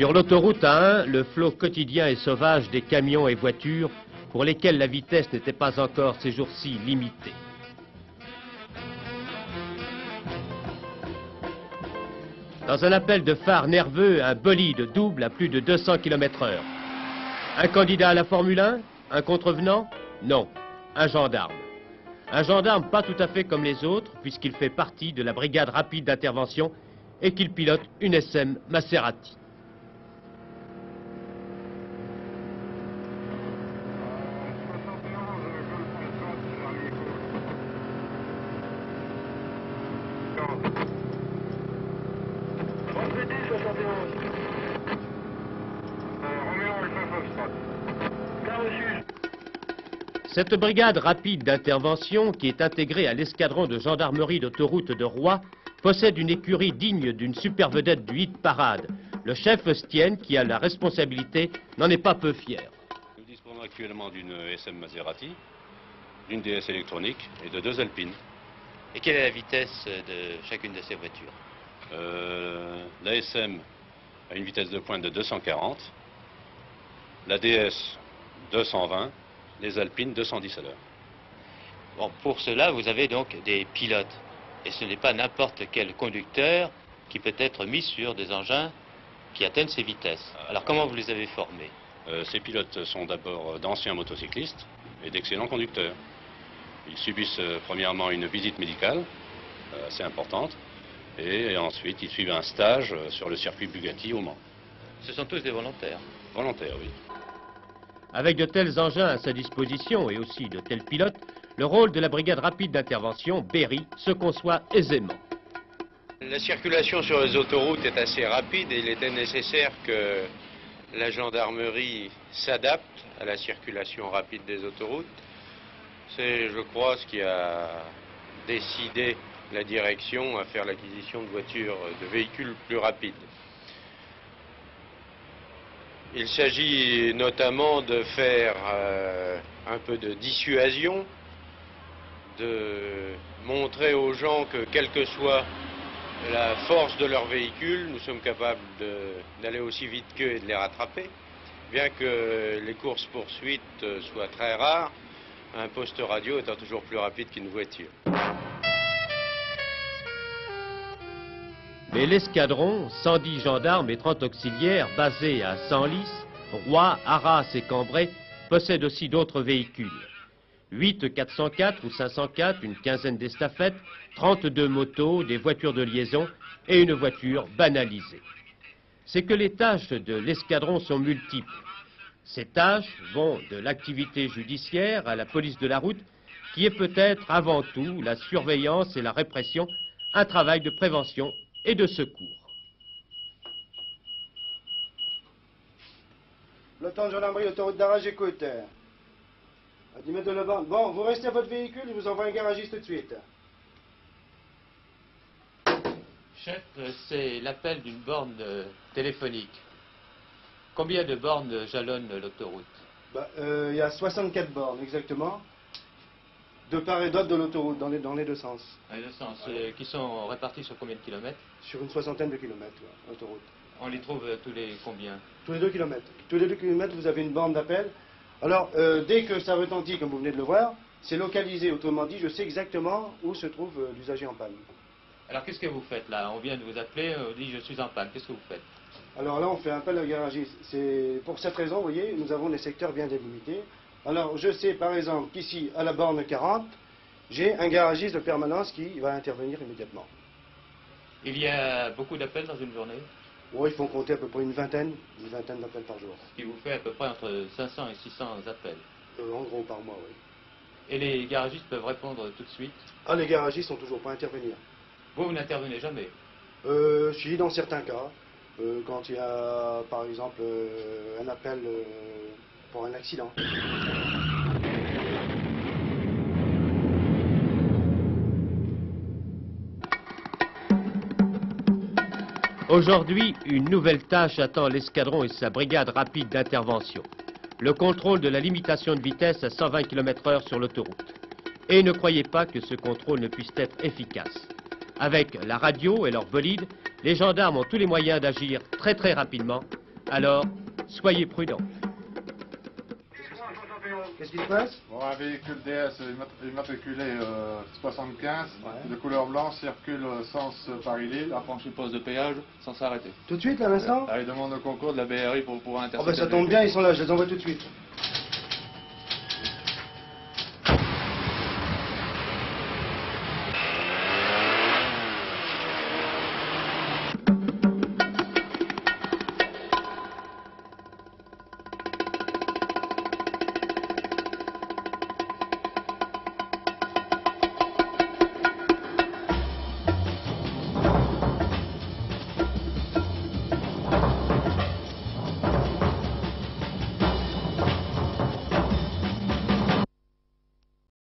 Sur l'autoroute A1, le flot quotidien et sauvage des camions et voitures pour lesquels la vitesse n'était pas encore ces jours-ci limitée. Dans un appel de phare nerveux, un bolide double à plus de 200 km/h. Un candidat à la Formule 1? Un contrevenant? Non, un gendarme. Un gendarme pas tout à fait comme les autres, puisqu'il fait partie de la brigade rapide d'intervention et qu'il pilote une SM Maserati. Cette brigade rapide d'intervention, qui est intégrée à l'escadron de gendarmerie d'autoroute de Roy, possède une écurie digne d'une super vedette du hit parade. Le chef Stienne, qui a la responsabilité, n'en est pas peu fier. Nous disposons actuellement d'une SM Maserati, d'une DS électronique et de 2 Alpines. Et quelle est la vitesse de chacune de ces voitures? La SM a une vitesse de pointe de 240, la DS 220, les Alpines 210 à l'heure. Bon, pour cela, vous avez donc des pilotes. Et ce n'est pas n'importe quel conducteur qui peut être mis sur des engins qui atteignent ces vitesses. Alors comment vous les avez formés? Ces pilotes sont d'abord d'anciens motocyclistes et d'excellents conducteurs. Ils subissent premièrement une visite médicale assez importante et ensuite ils suivent un stage sur le circuit Bugatti au Mans. Ce sont tous des volontaires? Volontaires, oui. Avec de tels engins à sa disposition et aussi de tels pilotes, le rôle de la brigade rapide d'intervention, Berry, se conçoit aisément. La circulation sur les autoroutes est assez rapide et il était nécessaire que la gendarmerie s'adapte à la circulation rapide des autoroutes. C'est, je crois, ce qui a décidé la direction à faire l'acquisition de voitures, de véhicules plus rapides. Il s'agit notamment de faire un peu de dissuasion, de montrer aux gens que quelle que soit la force de leur véhicule, nous sommes capables d'aller aussi vite qu'eux et de les rattraper. Bien que les courses-poursuites soient très rares, un poste radio étant toujours plus rapide qu'une voiture. Mais l'escadron, 110 gendarmes et 30 auxiliaires, basés à Senlis, Roy, Arras et Cambrai, possède aussi d'autres véhicules. 8 404 ou 504, une quinzaine d'estafettes, 32 motos, des voitures de liaison et une voiture banalisée. C'est que les tâches de l'escadron sont multiples. Ces tâches vont de l'activité judiciaire à la police de la route, qui est peut-être avant tout la surveillance et la répression, un travail de prévention et de secours. Peloton de gendarmerie, autoroute d'Arras, j'écoute. À 10 mètres de la bande. Bon, vous restez à votre véhicule, je vous envoie un garagiste tout de suite. Chef, c'est l'appel d'une borne téléphonique. Combien de bornes jalonnent l'autoroute? Il y a 64 bornes, exactement, de part et d'autre de l'autoroute, dans les deux sens. Dans les deux sens, qui sont répartis sur combien de kilomètres? Sur une soixantaine de kilomètres, ouais, autoroute. On les trouve tous les combien? Tous les 2 kilomètres. Tous les 2 kilomètres, vous avez une borne d'appel. Alors, dès que ça retentit, comme vous venez de le voir, c'est localisé. Autrement dit, je sais exactement où se trouve l'usager en panne. Alors, qu'est-ce que vous faites là? On vient de vous appeler, on dit je suis en panne. Qu'est-ce que vous faites? Alors là, on fait appel au garagiste. C'est pour cette raison, vous voyez, nous avons des secteurs bien délimités. Alors, je sais par exemple qu'ici, à la borne 40, j'ai un garagiste de permanence qui va intervenir immédiatement. Il y a beaucoup d'appels dans une journée? Oui, il faut compter à peu près une vingtaine d'appels par jour. Ce qui vous fait à peu près entre 500 et 600 appels. En gros, par mois, oui. Et les garagistes peuvent répondre tout de suite? Ah, les garagistes sont toujours pas à intervenir. Vous n'intervenez jamais? Si, dans certains cas. Quand il y a, par exemple, un appel pour un accident. Aujourd'hui, une nouvelle tâche attend l'escadron et sa brigade rapide d'intervention. Le contrôle de la limitation de vitesse à 120 km/h sur l'autoroute. Et ne croyez pas que ce contrôle ne puisse être efficace. Avec la radio et leur bolide, les gendarmes ont tous les moyens d'agir très rapidement Alors, soyez prudents. Qu'est-ce qui se passe? Bon, un véhicule DS immatriculé 75, de couleur blanche, circule sens Paris-Lille. A franchi le poste de péage sans s'arrêter. Tout de suite, là, à l'instant? Il demande le concours de la BRI pour pouvoir Oh intercepter. ben ça tombe bien, ils sont là, je les envoie tout de suite.